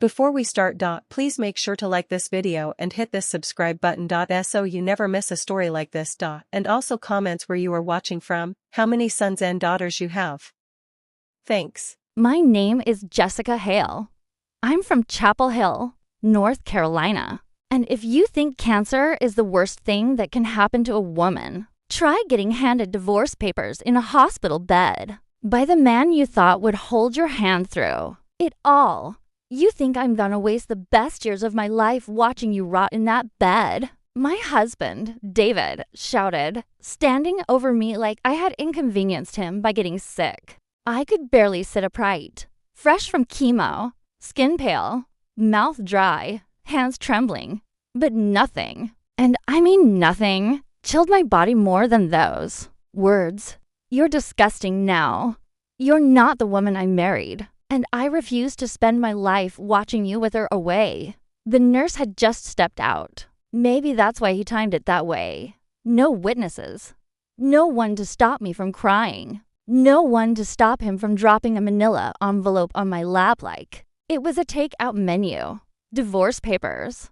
Before we start, please make sure to like this video and hit this subscribe button, so you never miss a story like this. And also comments where you are watching from, how many sons and daughters you have. Thanks. My name is Jessica Hale. I'm from Chapel Hill, North Carolina. And if you think cancer is the worst thing that can happen to a woman, try getting handed divorce papers in a hospital bed by the man you thought would hold your hand through it all. You think I'm gonna waste the best years of my life watching you rot in that bed? My husband, David, shouted, standing over me like I had inconvenienced him by getting sick. I could barely sit upright, fresh from chemo, skin pale, mouth dry, hands trembling, but nothing, and I mean nothing, chilled my body more than those words. You're disgusting now. You're not the woman I married. And I refuse to spend my life watching you with her away. The nurse had just stepped out. Maybe that's why he timed it that way. No witnesses. No one to stop me from crying. No one to stop him from dropping a manila envelope on my lap like it was a takeout menu. Divorce papers.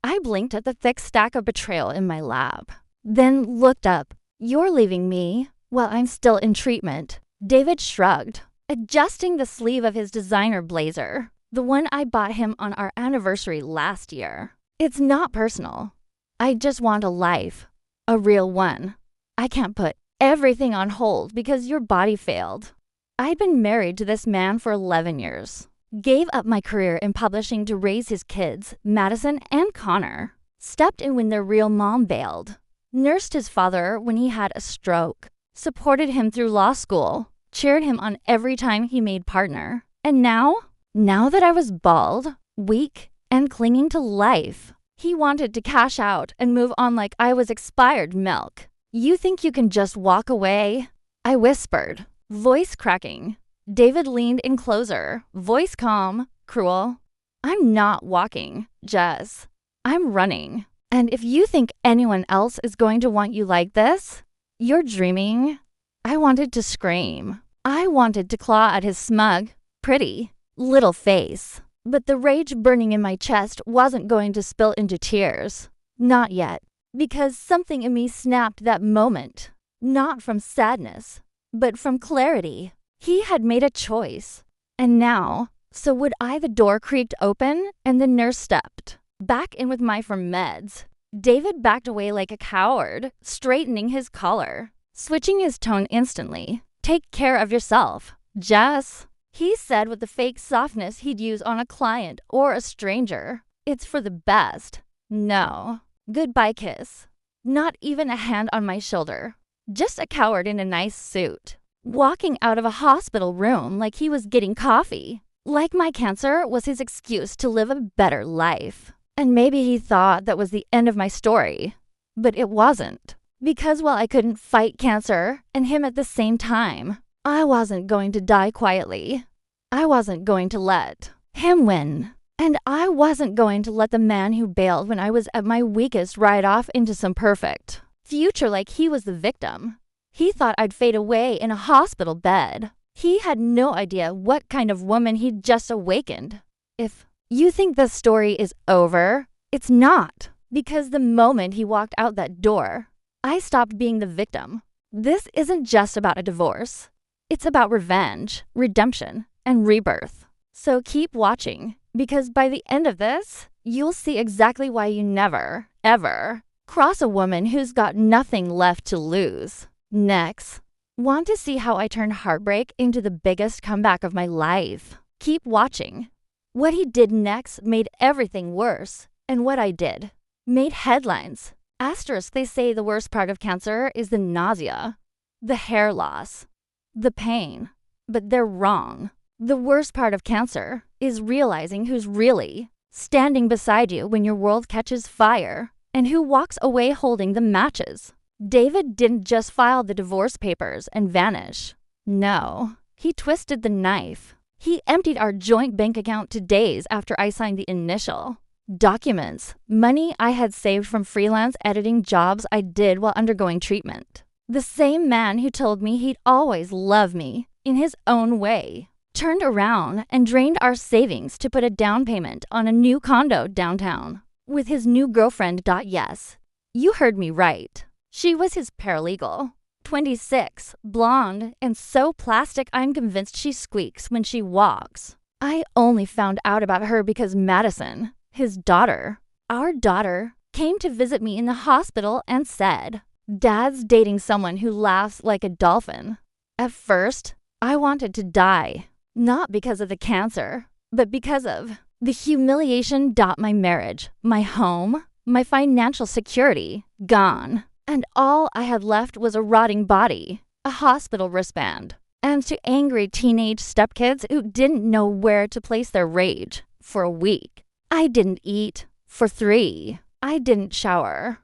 I blinked at the thick stack of betrayal in my lap, then looked up. You're leaving me while I'm still in treatment. David shrugged, adjusting the sleeve of his designer blazer, the one I bought him on our anniversary last year. It's not personal. I just want a life, a real one. I can't put everything on hold because your body failed. I'd been married to this man for 11 years, gave up my career in publishing to raise his kids, Madison and Connor, stepped in when their real mom bailed, nursed his father when he had a stroke, supported him through law school, cheered him on every time he made partner. And now that I was bald, weak, and clinging to life, he wanted to cash out and move on like I was expired milk. You think you can just walk away? I whispered, voice cracking. David leaned in closer, voice calm, cruel. I'm not walking, Jess. I'm running. And if you think anyone else is going to want you like this, you're dreaming. I wanted to scream. I wanted to claw at his smug, pretty, little face. But the rage burning in my chest wasn't going to spill into tears. Not yet. Because something in me snapped that moment. Not from sadness, but from clarity. He had made a choice. And now, so would I. The door creaked open and the nurse stepped back in with my from meds. David backed away like a coward, straightening his collar, switching his tone instantly. Take care of yourself, Jess. He said with the fake softness he'd use on a client or a stranger. It's for the best. No. Goodbye kiss. Not even a hand on my shoulder. Just a coward in a nice suit, walking out of a hospital room like he was getting coffee. Like my cancer was his excuse to live a better life. And maybe he thought that was the end of my story. But it wasn't. Because while I couldn't fight cancer and him at the same time, I wasn't going to die quietly. I wasn't going to let him win. And I wasn't going to let the man who bailed when I was at my weakest ride off into some perfect future like he was the victim. He thought I'd fade away in a hospital bed. He had no idea what kind of woman he'd just awakened. If you think the story is over, it's not. Because the moment he walked out that door, I stopped being the victim. This isn't just about a divorce. It's about revenge, redemption, and rebirth. So keep watching, because by the end of this, you'll see exactly why you never, ever cross a woman who's got nothing left to lose. Next, want to see how I turned heartbreak into the biggest comeback of my life? Keep watching. What he did next made everything worse, and what I did made headlines. Asterisk, they say the worst part of cancer is the nausea, the hair loss, the pain. But they're wrong. The worst part of cancer is realizing who's really standing beside you when your world catches fire and who walks away holding the matches. David didn't just file the divorce papers and vanish. No, he twisted the knife. He emptied our joint bank account to days after I signed the initial. Documents, money I had saved from freelance editing jobs I did while undergoing treatment. The same man who told me he'd always love me in his own way. turned around and drained our savings to put a down payment on a new condo downtown with his new girlfriend. Yes, you heard me right. She was his paralegal. 26, blonde, and so plastic I'm convinced she squeaks when she walks. I only found out about her because Madison, his daughter, our daughter, came to visit me in the hospital and said, "Dad's dating someone who laughs like a dolphin." At first, I wanted to die, not because of the cancer, but because of the humiliation. My marriage, my home, my financial security, gone. And all I had left was a rotting body, a hospital wristband, and to angry teenage stepkids who didn't know where to place their rage. For a week, I didn't eat. For 3, I didn't shower.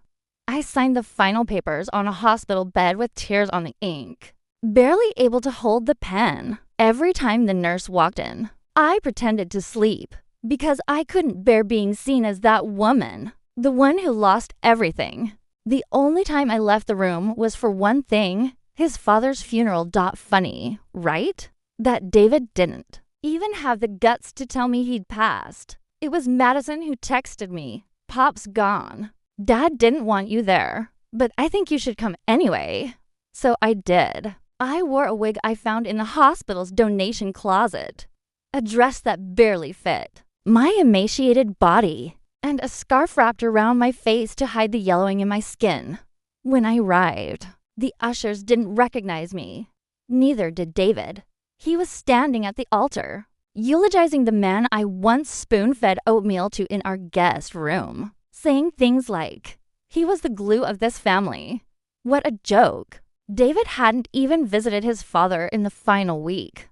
I signed the final papers on a hospital bed with tears on the ink, barely able to hold the pen. Every time the nurse walked in, I pretended to sleep because I couldn't bear being seen as that woman, the one who lost everything. The only time I left the room was for one thing, his father's funeral. Funny, right? That David didn't even have the guts to tell me he'd passed. It was Madison who texted me, "Pop's gone. Dad didn't want you there, but I think you should come anyway." So I did. I wore a wig I found in the hospital's donation closet, a dress that barely fit my emaciated body, and a scarf wrapped around my face to hide the yellowing in my skin. When I arrived, the ushers didn't recognize me. Neither did David. He was standing at the altar, eulogizing the man I once spoon-fed oatmeal to in our guest room, saying things like, he was the glue of this family. What a joke. David hadn't even visited his father in the final week.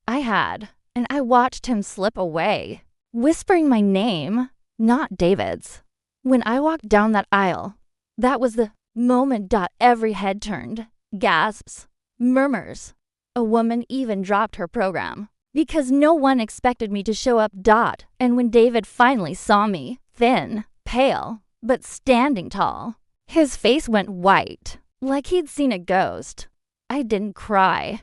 I had, and I watched him slip away, whispering my name, not David's. When I walked down that aisle, that was the moment. Every head turned, gasps, murmurs. A woman even dropped her program because no one expected me to show up. And when David finally saw me, thin, pale, but standing tall, his face went white, like he'd seen a ghost. I didn't cry.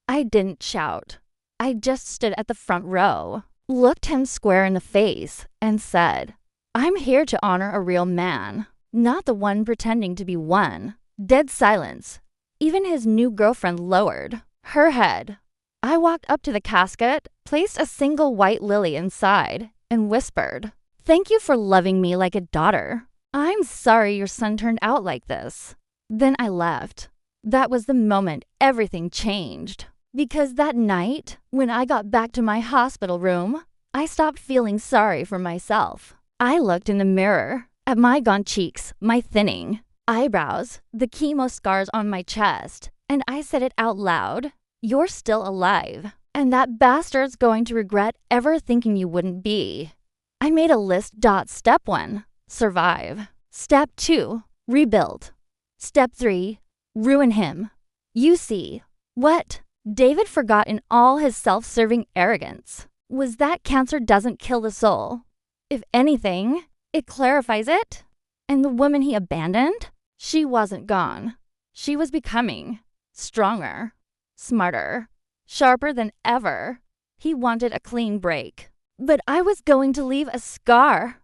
I didn't shout. I just stood at the front row, looked him square in the face, and said, "I'm here to honor a real man, not the one pretending to be one." Dead silence. Even his new girlfriend lowered her head. I walked up to the casket, placed a single white lily inside, and whispered, "Thank you for loving me like a daughter. I'm sorry your son turned out like this." Then I left. That was the moment everything changed. Because that night, when I got back to my hospital room, I stopped feeling sorry for myself. I looked in the mirror at my gaunt cheeks, my thinning eyebrows, the chemo scars on my chest, and I said it out loud. "You're still alive, and that bastard's going to regret ever thinking you wouldn't be." I made a list. Step 1, survive. Step 2, rebuild. Step 3, ruin him. You see, what David forgot in all his self-serving arrogance was that cancer doesn't kill the soul. If anything, it clarifies it. And the woman he abandoned, she wasn't gone. She was becoming stronger, smarter, sharper than ever. He wanted a clean break, but I was going to leave a scar.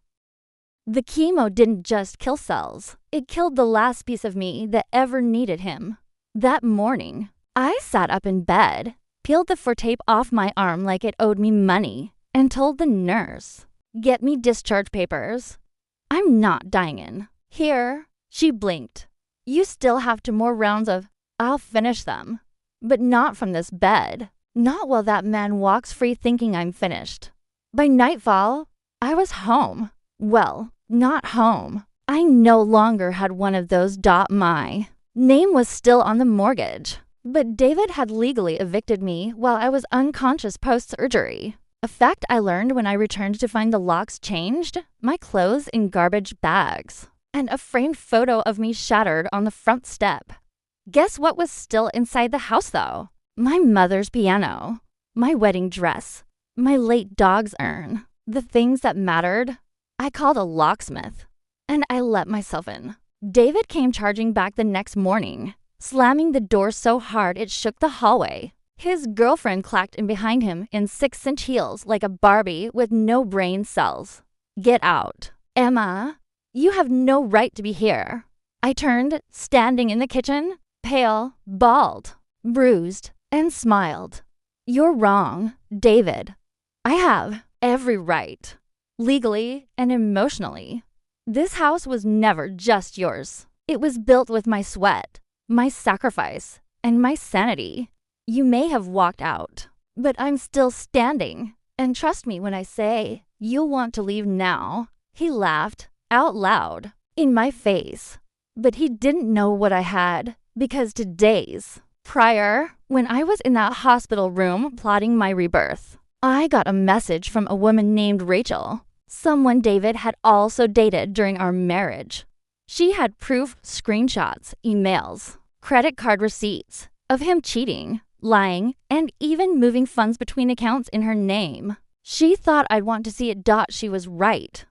The chemo didn't just kill cells. It killed the last piece of me that ever needed him. That morning, I sat up in bed, peeled the tape off my arm like it owed me money, and told the nurse, "Get me discharge papers. I'm not dying in here." She blinked. "You still have 2 more rounds of, I'll finish them. But not from this bed. Not while that man walks free thinking I'm finished." By nightfall, I was home. Well, not home. I no longer had one of those. My name was still on the mortgage, but David had legally evicted me while I was unconscious post-surgery. A fact I learned when I returned to find the locks changed, my clothes in garbage bags, and a framed photo of me shattered on the front step. Guess what was still inside the house, though? My mother's piano, my wedding dress, my late dog's urn, the things that mattered. I called a locksmith, and I let myself in. David came charging back the next morning, slamming the door so hard it shook the hallway. His girlfriend clacked in behind him in 6-inch heels like a Barbie with no brain cells. Get out. Emma, you have no right to be here. I turned, standing in the kitchen, pale, bald, bruised, and smiled. You're wrong, David. I have every right, legally and emotionally. This house was never just yours. It was built with my sweat, my sacrifice, and my sanity. You may have walked out, but I'm still standing. And trust me when I say, you'll want to leave now. He laughed out loud in my face. But he didn't know what I had, because 2 days prior, when I was in that hospital room plotting my rebirth, I got a message from a woman named Rachel, someone David had also dated during our marriage. She had proof screenshots, emails, credit card receipts of him cheating, lying, and even moving funds between accounts in her name. She thought I'd want to see it. She was right.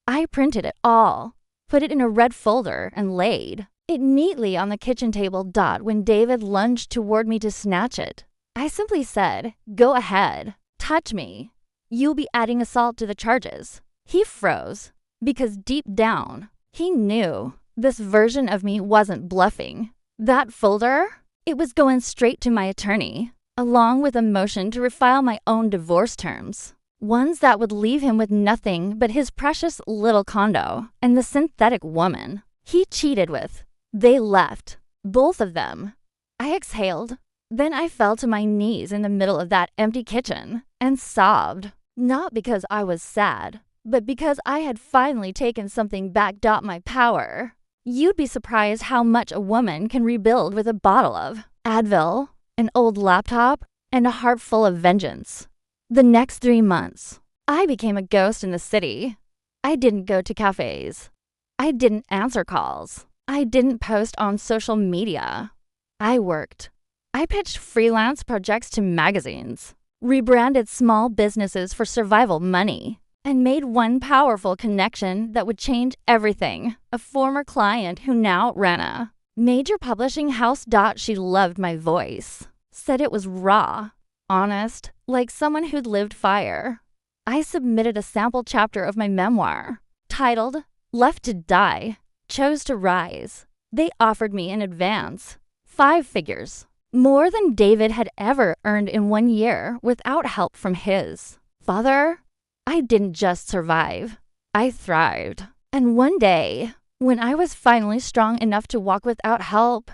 I printed it all, put it in a red folder, and laid it neatly on the kitchen table. When David lunged toward me to snatch it, I simply said, "Go ahead, touch me. You'll be adding assault to the charges." He froze, because deep down, he knew this version of me wasn't bluffing. That folder, it was going straight to my attorney, along with a motion to refile my own divorce terms. Ones that would leave him with nothing but his precious little condo and the synthetic woman he cheated with. They left, both of them. I exhaled. Then I fell to my knees in the middle of that empty kitchen and sobbed. Not because I was sad, but because I had finally taken something back. My power. You'd be surprised how much a woman can rebuild with a bottle of Advil, an old laptop, and a heart full of vengeance. The next 3 months, I became a ghost in the city. I didn't go to cafes. I didn't answer calls. I didn't post on social media. I worked. I pitched freelance projects to magazines, rebranded small businesses for survival money, and made one powerful connection that would change everything. A former client who now ran a major publishing house. She loved my voice, said it was raw, honest, like someone who'd lived fire. I submitted a sample chapter of my memoir, titled Left to Die, Chose to Rise. They offered me in advance 5 figures, more than David had ever earned in 1 year without help from his father. I didn't just survive, I thrived. And one day, when I was finally strong enough to walk without help,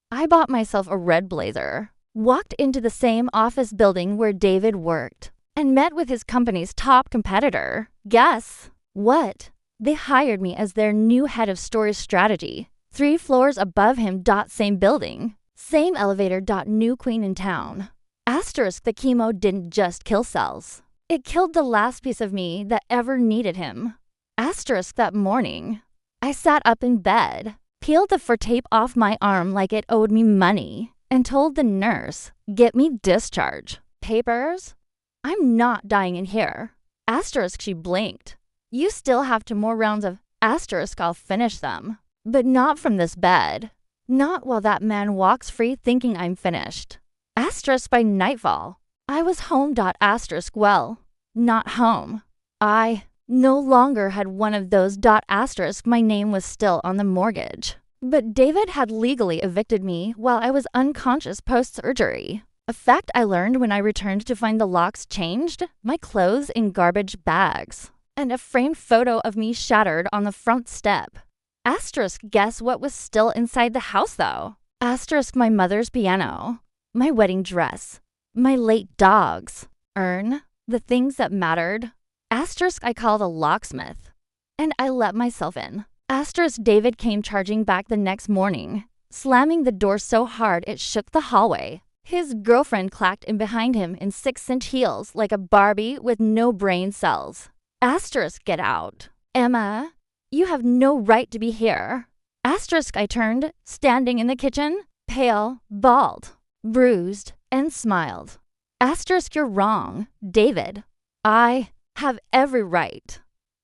I bought myself a red blazer, walked into the same office building where David worked, and met with his company's top competitor. Guess what? They hired me as their new head of story strategy, 3 floors above him. Same building, same elevator. New queen in town. Asterisk, the chemo didn't just kill cells. It killed the last piece of me that ever needed him. Asterisk, that morning, I sat up in bed, peeled the fur tape off my arm like it owed me money, and told the nurse, "Get me discharge. Papers? I'm not dying in here." Asterisk, she blinked. "You still have 2 more rounds of asterisk. I'll finish them. But not from this bed. Not while that man walks free thinking I'm finished." Asterisk, by nightfall, I was home. Asterisk, well, not home. I no longer had one of those. Asterisk, my name was still on the mortgage. But David had legally evicted me while I was unconscious post-surgery. A fact I learned when I returned to find the locks changed, my clothes in garbage bags, and a framed photo of me shattered on the front step. Asterisk, guess what was still inside the house though? Asterisk, my mother's piano, my wedding dress, my late dog's urn, the things that mattered. Asterisk, I called a locksmith, and I let myself in. Asterisk, David came charging back the next morning, slamming the door so hard it shook the hallway. His girlfriend clacked in behind him in 6-inch heels like a Barbie with no brain cells. Asterisk, get out. Emma, you have no right to be here. Asterisk, I turned, standing in the kitchen, pale, bald, bruised, and smiled. Asterisk, you're wrong, David. I have every right,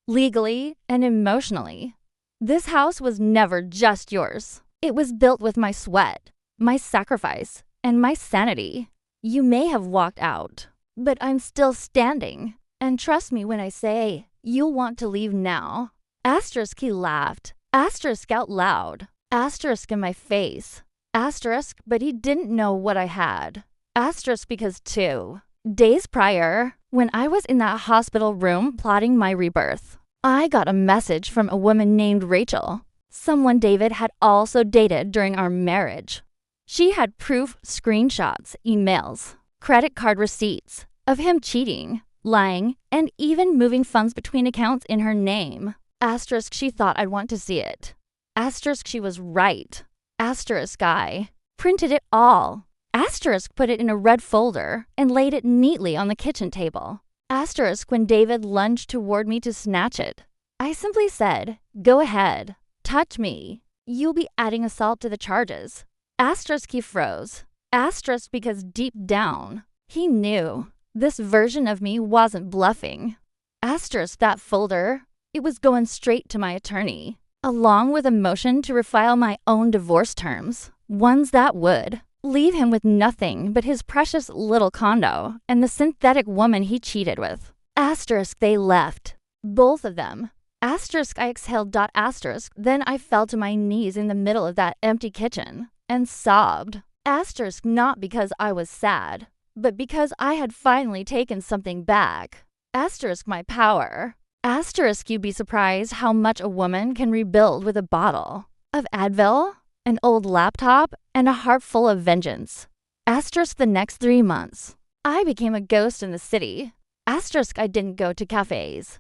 legally and emotionally. This house was never just yours. It was built with my sweat, my sacrifice, and my sanity. You may have walked out, but I'm still standing. And trust me when I say, you'll want to leave now. Asterisk, he laughed. Asterisk out loud. Asterisk in my face. Asterisk, but he didn't know what I had. Asterisk because 2 days prior, when I was in that hospital room plotting my rebirth, I got a message from a woman named Rachel, someone David had also dated during our marriage. She had proof screenshots, emails, credit card receipts of him cheating, lying, and even moving funds between accounts in her name. Asterisk, she thought I'd want to see it. Asterisk, she was right. Asterisk, I printed it all. Asterisk, put it in a red folder and laid it neatly on the kitchen table. Asterisk, when David lunged toward me to snatch it, I simply said, go ahead, touch me. You'll be adding assault to the charges. Asterisk, he froze. Asterisk, because deep down, he knew this version of me wasn't bluffing. Asterisk, that folder, it was going straight to my attorney, along with a motion to refile my own divorce terms, ones that would leave him with nothing but his precious little condo and the synthetic woman he cheated with. Asterisk, they left. Both of them. Asterisk, I exhaled. Asterisk, then I fell to my knees in the middle of that empty kitchen and sobbed. Asterisk, not because I was sad, but because I had finally taken something back. Asterisk, my power. Asterisk, you'd be surprised how much a woman can rebuild with a bottle of Advil, an old laptop, and a heart full of vengeance. Asterisk, the next 3 months, I became a ghost in the city. Asterisk, I didn't go to cafes.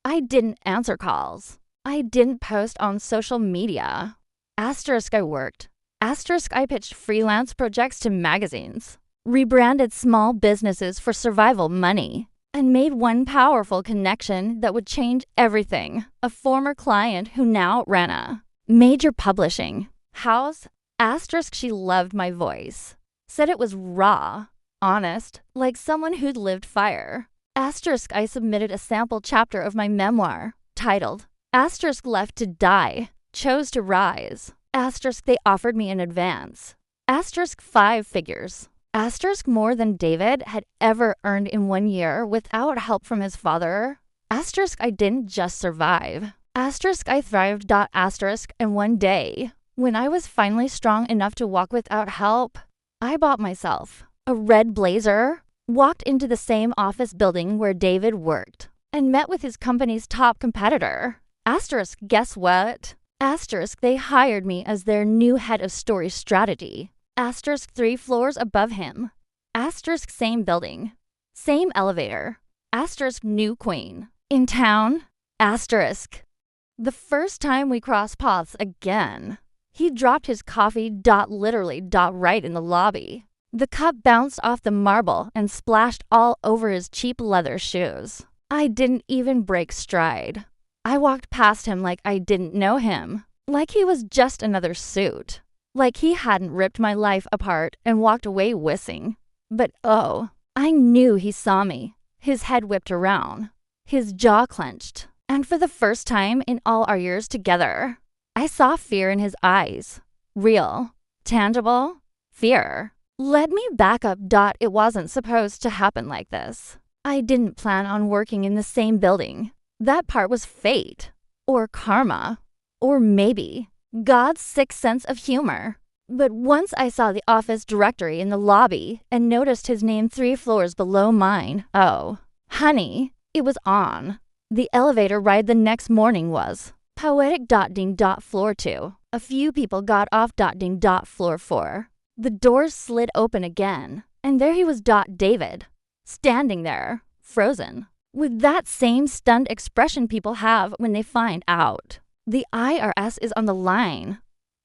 I didn't answer calls. I didn't post on social media. Asterisk, I worked. Asterisk, I pitched freelance projects to magazines, rebranded small businesses for survival money, and made one powerful connection that would change everything. A former client who now ran a major publishing house. Asterisk, she loved my voice. Said it was raw, honest, like someone who'd lived fire. Asterisk, I submitted a sample chapter of my memoir, titled, Asterisk, left to die, chose to rise. Asterisk, they offered me in advance. Asterisk, 5 figures. Asterisk, more than David had ever earned in 1 year without help from his father. Asterisk, I didn't just survive. Asterisk, I thrived. Asterisk, and one day, when I was finally strong enough to walk without help, I bought myself a red blazer, walked into the same office building where David worked, and met with his company's top competitor. Asterisk, guess what? Asterisk, they hired me as their new head of story strategy. Asterisk, 3 floors above him. Asterisk, same building, same elevator. Asterisk, new queen. In town. Asterisk. The first time we crossed paths again, he dropped his coffee literally right in the lobby. The cup bounced off the marble and splashed all over his cheap leather shoes. I didn't even break stride. I walked past him like I didn't know him, like he was just another suit, like he hadn't ripped my life apart and walked away whistling. But oh, I knew he saw me. His head whipped around, his jaw clenched, and for the first time in all our years together, I saw fear in his eyes. Real, tangible fear. Let me back up. It wasn't supposed to happen like this. I didn't plan on working in the same building. That part was fate, or karma, or maybe God's sixth sense of humor. But once I saw the office directory in the lobby and noticed his name 3 floors below mine, oh, honey, it was on. The elevator ride the next morning was poetic. Floor 2. A few people got off. Floor 4. The doors slid open again, and there he was. David, standing there, frozen, with that same stunned expression people have when they find out the IRS is on the line.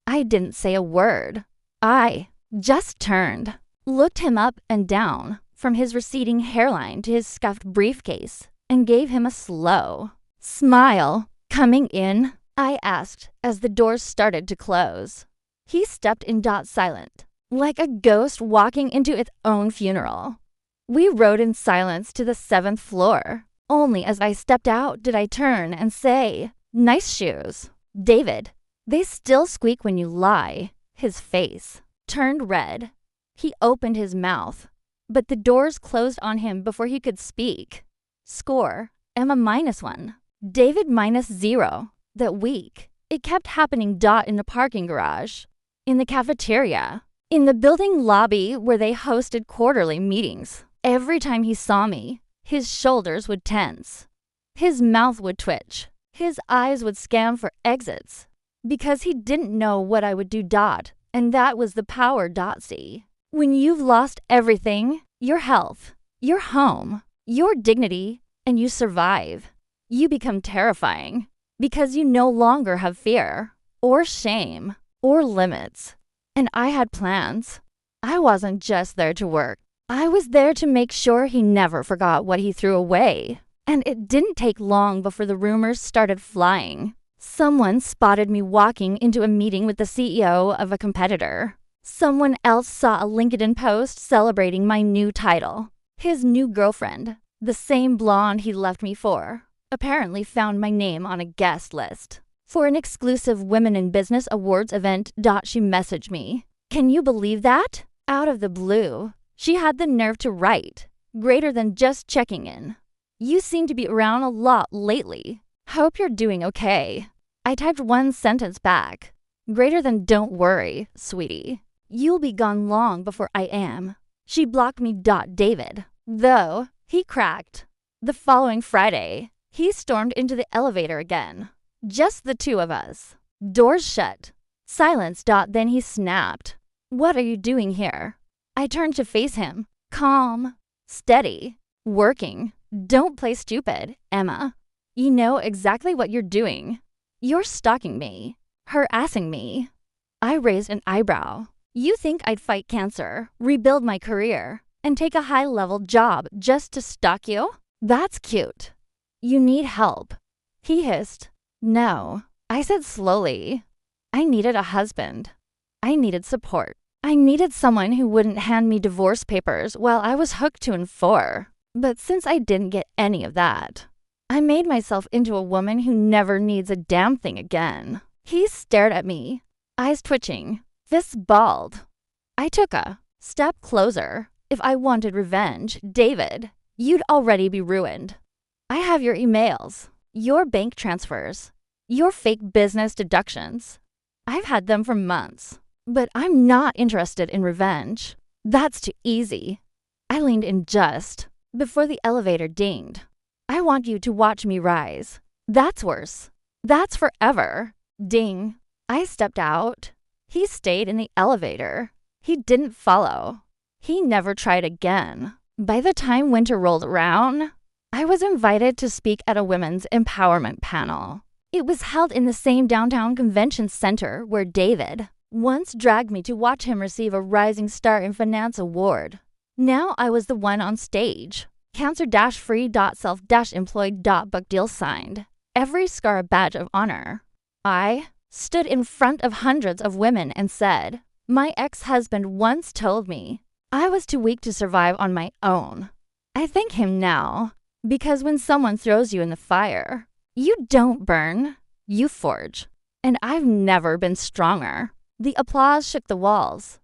I didn't say a word. I just turned, looked him up and down, from his receding hairline to his scuffed briefcase, and gave him a slow smile. Coming in? I asked as the doors started to close. He stepped in. Silent, like a ghost walking into its own funeral. We rode in silence to the 7th floor. Only as I stepped out did I turn and say, nice shoes. David, they still squeak when you lie. His face turned red. He opened his mouth. but the doors closed on him before he could speak. Score, Emma -1. David -0. That week, it kept happening. In the parking garage, in the cafeteria, in the building lobby where they hosted quarterly meetings. Every time he saw me, his shoulders would tense. His mouth would twitch. His eyes would scan for exits. Because he didn't know what I would do. And that was the power. See, when you've lost everything, your health, your home, your dignity, and you survive, you become terrifying because you no longer have fear or shame or limits. And I had plans. I wasn't just there to work. I was there to make sure he never forgot what he threw away. And it didn't take long before the rumors started flying. Someone spotted me walking into a meeting with the CEO of a competitor. Someone else saw a LinkedIn post celebrating my new title. His new girlfriend, the same blonde he left me for, apparently found my name on a guest list for an exclusive Women in Business Awards event. She messaged me. Can you believe that? Out of the blue, she had the nerve to write, greater than just checking in. You seem to be around a lot lately. Hope you're doing okay. I typed one sentence back. Greater than don't worry, sweetie. You'll be gone long before I am. She blocked me. David, though, he cracked. The following Friday, he stormed into the elevator again. Just the two of us. Doors shut. Silence. Then he snapped. What are you doing here? I turned to face him. Calm. Steady. Working. Don't play stupid, Emma. You know exactly what you're doing. You're stalking me. Harassing me. I raised an eyebrow. You think I'd fight cancer, rebuild my career, and take a high-level job just to stalk you? That's cute. You need help. He hissed. No, I said slowly. I needed a husband. I needed support. I needed someone who wouldn't hand me divorce papers while I was hooked to and for. But since I didn't get any of that, I made myself into a woman who never needs a damn thing again. He stared at me, eyes twitching, fists balled. I took a step closer. If I wanted revenge, David, you'd already be ruined. I have your emails, your bank transfers, your fake business deductions. I've had them for months, but I'm not interested in revenge. That's too easy. I leaned in just before the elevator dinged. I want you to watch me rise. That's worse. That's forever. Ding. I stepped out. He stayed in the elevator. He didn't follow. He never tried again. By the time winter rolled around, I was invited to speak at a women's empowerment panel. It was held in the same downtown convention center where David once dragged me to watch him receive a Rising Star in Finance award. Now I was the one on stage. Cancer-free, self-employed, book deal signed. Every scar a badge of honor. I stood in front of hundreds of women and said, my ex-husband once told me I was too weak to survive on my own. I thank him now, because when someone throws you in the fire, you don't burn, you forge. And I've never been stronger. The applause shook the walls.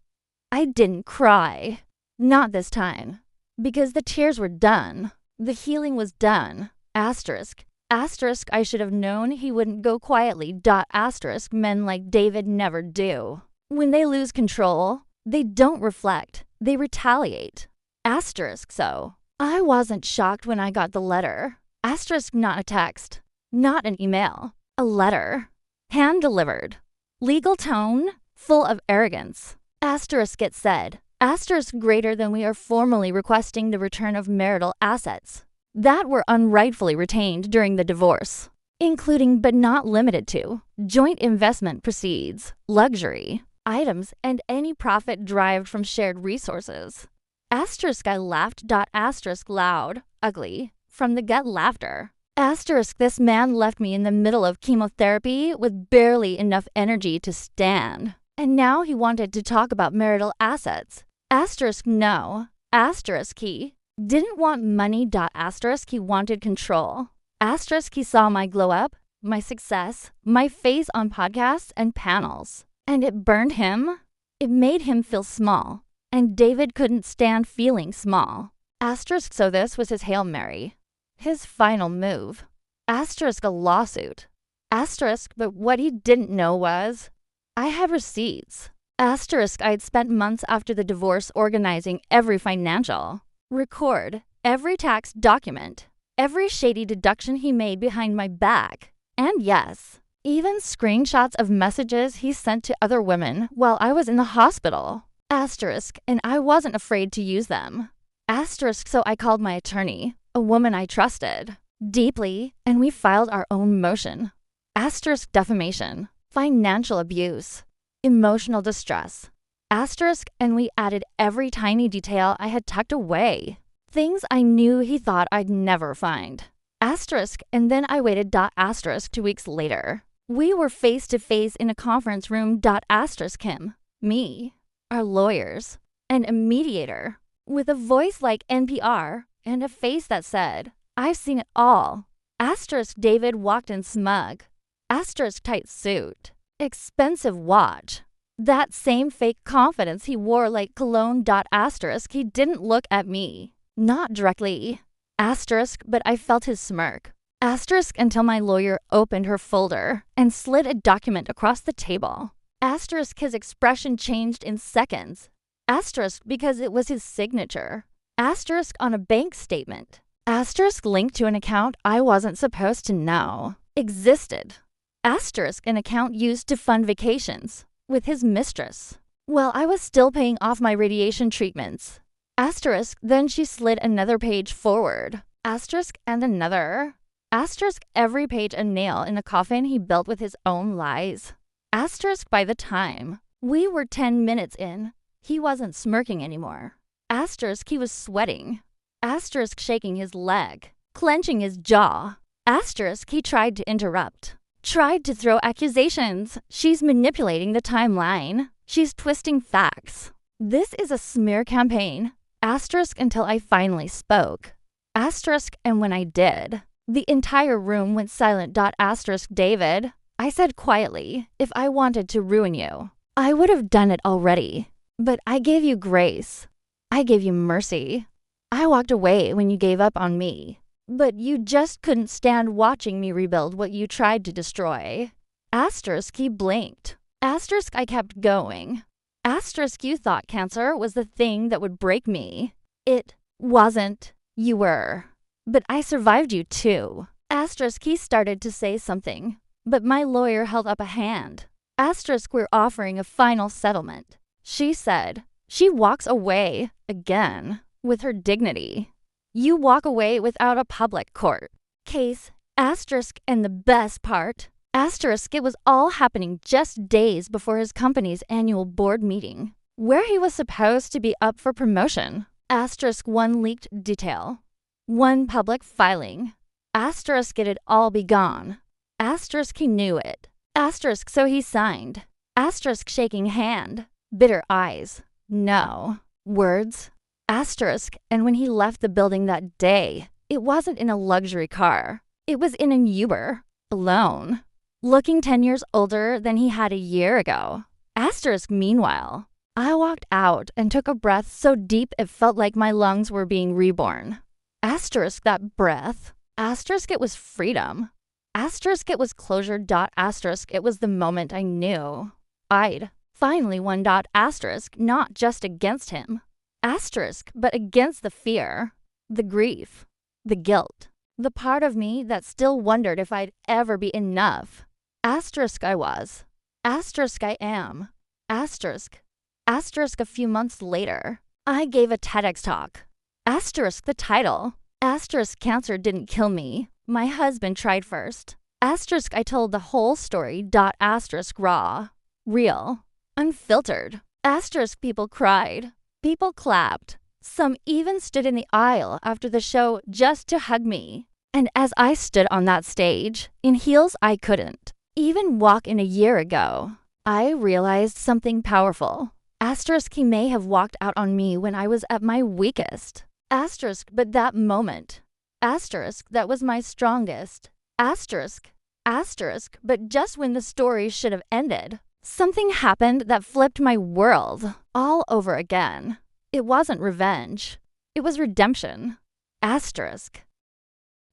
I didn't cry. Not this time. Because the tears were done. The healing was done. Asterisk. Asterisk, I should have known he wouldn't go quietly. Asterisk, men like David never do. When they lose control, they don't reflect. They retaliate. Asterisk, so. I wasn't shocked when I got the letter. Asterisk, not a text. Not an email. A letter. Hand-delivered. Legal tone, full of arrogance. Asterisk, it said. Asterisk, greater than we are formally requesting the return of marital assets that were unrightfully retained during the divorce, including but not limited to joint investment proceeds, luxury, items, and any profit derived from shared resources. Asterisk, I laughed. Asterisk, loud, ugly, from the gut laughter. Asterisk, this man left me in the middle of chemotherapy with barely enough energy to stand. And now he wanted to talk about marital assets. Asterisk, no. Asterisk, he didn't want money. Asterisk, he wanted control. Asterisk, he saw my glow up, my success, my face on podcasts and panels. And it burned him. It made him feel small. and David couldn't stand feeling small. Asterisk, so this was his Hail Mary. His final move. Asterisk, a lawsuit. Asterisk, but what he didn't know was, I had receipts. Asterisk, I'd spent months after the divorce organizing every financial record, every tax document, every shady deduction he made behind my back. And yes, even screenshots of messages he sent to other women while I was in the hospital. Asterisk, and I wasn't afraid to use them. Asterisk, so I called my attorney, a woman I trusted deeply, and we filed our own motion. Asterisk, defamation, financial abuse, emotional distress. Asterisk, and we added every tiny detail I had tucked away. Things I knew he thought I'd never find. Asterisk, and then I waited. Asterisk 2 weeks later. We were face to face in a conference room. Asterisk him, me, our lawyers, and a mediator, with a voice like NPR and a face that said, I've seen it all. Asterisk, David walked in smug. Asterisk, tight suit, expensive watch. That same fake confidence he wore like cologne. Asterisk, he didn't look at me. Not directly. Asterisk, but I felt his smirk. Asterisk, until my lawyer opened her folder and slid a document across the table. Asterisk, his expression changed in seconds. Asterisk, because it was his signature. Asterisk, on a bank statement. Asterisk, linked to an account I wasn't supposed to know existed. Asterisk, an account used to fund vacations with his mistress while I was still paying off my radiation treatments. Asterisk, then she slid another page forward. Asterisk, and another. Asterisk, every page a nail in a coffin he built with his own lies. Asterisk, by the time we were 10 minutes in, he wasn't smirking anymore. Asterisk, he was sweating. Asterisk, shaking his leg, clenching his jaw. Asterisk, he tried to interrupt. Tried to throw accusations. She's manipulating the timeline. She's twisting facts. This is a smear campaign. Asterisk, until I finally spoke. Asterisk, and when I did, the entire room went silent. Asterisk, David, I said quietly, if I wanted to ruin you, I would have done it already. But I gave you grace. I gave you mercy. I walked away when you gave up on me. But you just couldn't stand watching me rebuild what you tried to destroy. Asterisk, he blinked. Asterisk, I kept going. Asterisk, you thought cancer was the thing that would break me. It wasn't. You were. But I survived you too. Asterisk, he started to say something, but my lawyer held up a hand. Asterisk, we're offering a final settlement. She said. She walks away, again, with her dignity. You walk away without a public court case. Asterisk, and the best part, asterisk, it was all happening just days before his company's annual board meeting, where he was supposed to be up for promotion. Asterisk, one leaked detail. One public filing. Asterisk, it'd all be gone. Asterisk, he knew it. Asterisk, so he signed. Asterisk, shaking hand. Bitter eyes. No. Words. Asterisk, and when he left the building that day, it wasn't in a luxury car. It was in an Uber, alone, looking 10 years older than he had a year ago. Asterisk, meanwhile, I walked out and took a breath so deep it felt like my lungs were being reborn. Asterisk, that breath. Asterisk, it was freedom. Asterisk, it was closure. Asterisk, it was the moment I knew I'd finally won. Asterisk, not just against him. Asterisk, but against the fear, the grief, the guilt, the part of me that still wondered if I'd ever be enough. Asterisk, I was. Asterisk, I am. Asterisk. Asterisk, a few months later, I gave a TEDx talk. Asterisk, the title. Asterisk, cancer didn't kill me. My husband tried first. Asterisk, I told the whole story. Asterisk, raw, real, unfiltered. Asterisk, people cried. People clapped. Some even stood in the aisle after the show just to hug me. And as I stood on that stage, in heels I couldn't even walk in a year ago, I realized something powerful. Asterisk, he may have walked out on me when I was at my weakest. Asterisk, but that moment. Asterisk, that was my strongest. Asterisk. Asterisk, but just when the story should have ended, something happened that flipped my world all over again. It wasn't revenge. It was redemption. Asterisk.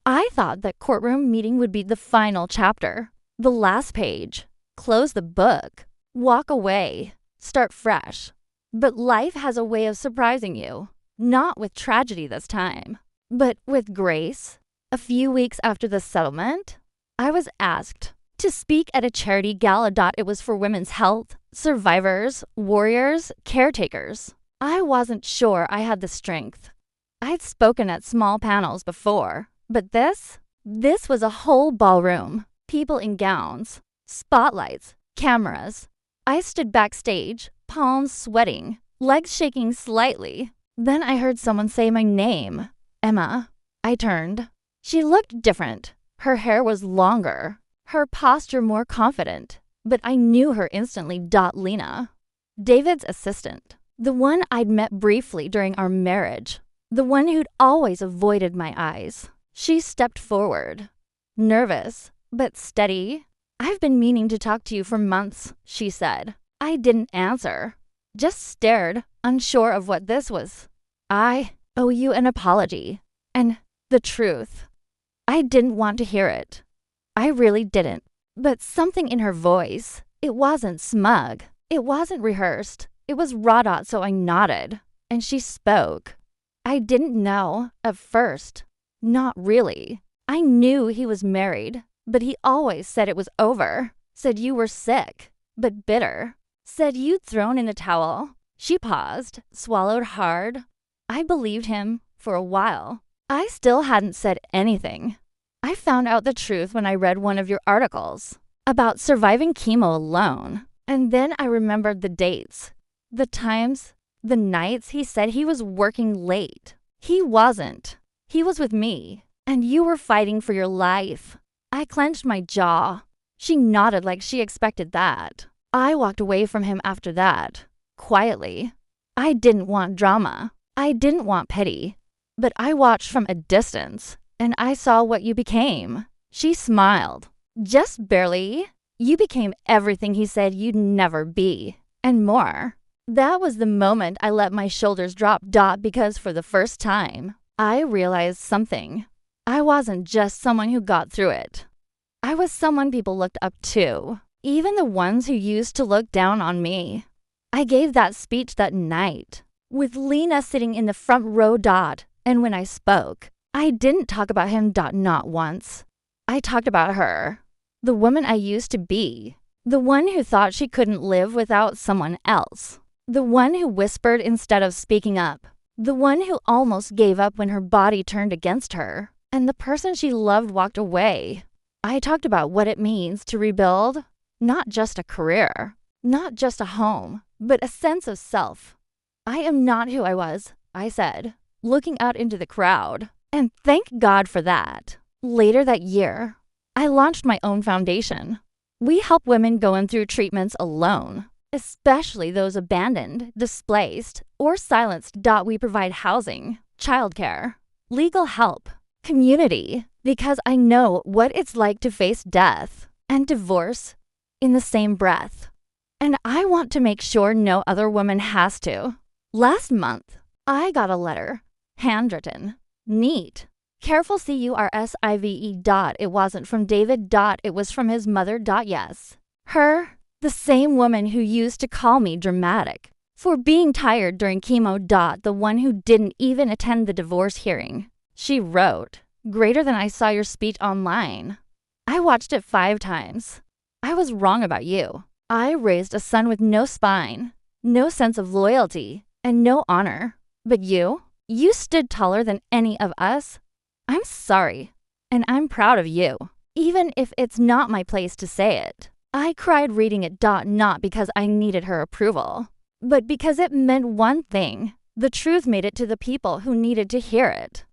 I thought that courtroom meeting would be the final chapter, the last page. Close the book, walk away, start fresh. But life has a way of surprising you, not with tragedy this time, but with grace. A few weeks after the settlement, I was asked to speak at a charity gala. It was for women's health, survivors, warriors, caretakers. I wasn't sure I had the strength. I'd spoken at small panels before, but this was a whole ballroom, people in gowns, spotlights, cameras. I stood backstage, palms sweating, legs shaking slightly. Then I heard someone say my name, Emma. I turned. She looked different. Her hair was longer, her posture more confident, but I knew her instantly. Lena, David's assistant, the one I'd met briefly during our marriage, the one who'd always avoided my eyes. She stepped forward, nervous, but steady. "I've been meaning to talk to you for months," she said. I didn't answer, just stared, unsure of what this was. "I owe you an apology, and the truth." I didn't want to hear it. I really didn't. But something in her voice, it wasn't smug, it wasn't rehearsed, it was raw. So I nodded, and she spoke. I didn't know at first. Not really. I knew he was married, but he always said it was over. Said you were sick, but bitter. Said you'd thrown in the towel. She paused, swallowed hard. I believed him for a while. I still hadn't said anything. I found out the truth when I read one of your articles about surviving chemo alone. And then I remembered the dates, the times, the nights he said he was working late. He wasn't. He was with me, and you were fighting for your life. I clenched my jaw. She nodded like she expected that. I walked away from him after that, quietly. I didn't want drama. I didn't want pity. But I watched from a distance, and I saw what you became. She smiled. Just barely. You became everything he said you'd never be, and more. That was the moment I let my shoulders drop. Because for the first time, I realized something. I wasn't just someone who got through it. I was someone people looked up to, even the ones who used to look down on me. I gave that speech that night, with Lena sitting in the front row. And when I spoke, I didn't talk about him. Not once. I talked about her, the woman I used to be, the one who thought she couldn't live without someone else, the one who whispered instead of speaking up, the one who almost gave up when her body turned against her, and the person she loved walked away. I talked about what it means to rebuild, not just a career, not just a home, but a sense of self. I am not who I was, I said, looking out into the crowd, and thank God for that. Later that year, I launched my own foundation. We help women going through treatments alone, especially those abandoned, displaced, or silenced. We provide housing, childcare, legal help, community, because I know what it's like to face death and divorce in the same breath. And I want to make sure no other woman has to. Last month, I got a letter, handwritten, neat, careful CURSIVE. It wasn't from David. It was from his mother. Yes. Her, the same woman who used to call me dramatic for being tired during chemo. The one who didn't even attend the divorce hearing. She wrote, "Greater than I saw your speech online. I watched it 5 times. I was wrong about you. I raised a son with no spine, no sense of loyalty, and no honor. But you stood taller than any of us. I'm sorry, and I'm proud of you, even if it's not my place to say it." I cried reading it. Not because I needed her approval, but because it meant one thing. The truth made it to the people who needed to hear it.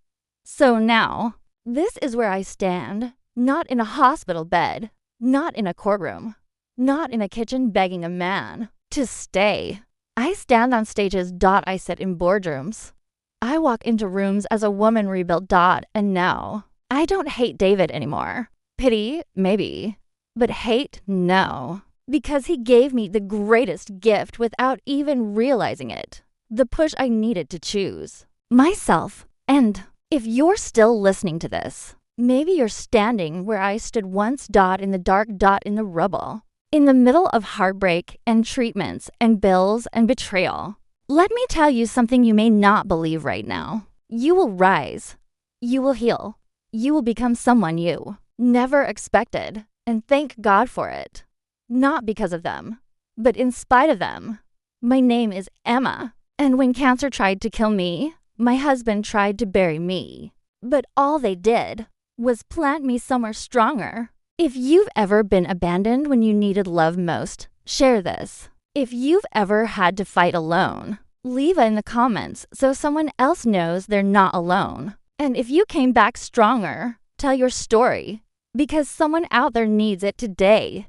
So now, this is where I stand, not in a hospital bed, not in a courtroom, not in a kitchen begging a man to stay. I stand on stages. I sit in boardrooms. I walk into rooms as a woman rebuilt. And now, I don't hate David anymore. Pity, maybe. But hate, no. Because he gave me the greatest gift without even realizing it. the push I needed to choose myself. And if you're still listening to this, maybe you're standing where I stood once, in the dark, in the rubble, in the middle of heartbreak and treatments and bills and betrayal. Let me tell you something you may not believe right now. You will rise. You will heal. You will become someone you never expected. And thank God for it. Not because of them, but in spite of them. My name is Emma. And when cancer tried to kill me, my husband tried to bury me. But all they did was plant me somewhere stronger. If you've ever been abandoned when you needed love most, share this. If you've ever had to fight alone, leave it in the comments so someone else knows they're not alone. And if you came back stronger, tell your story, because someone out there needs it today.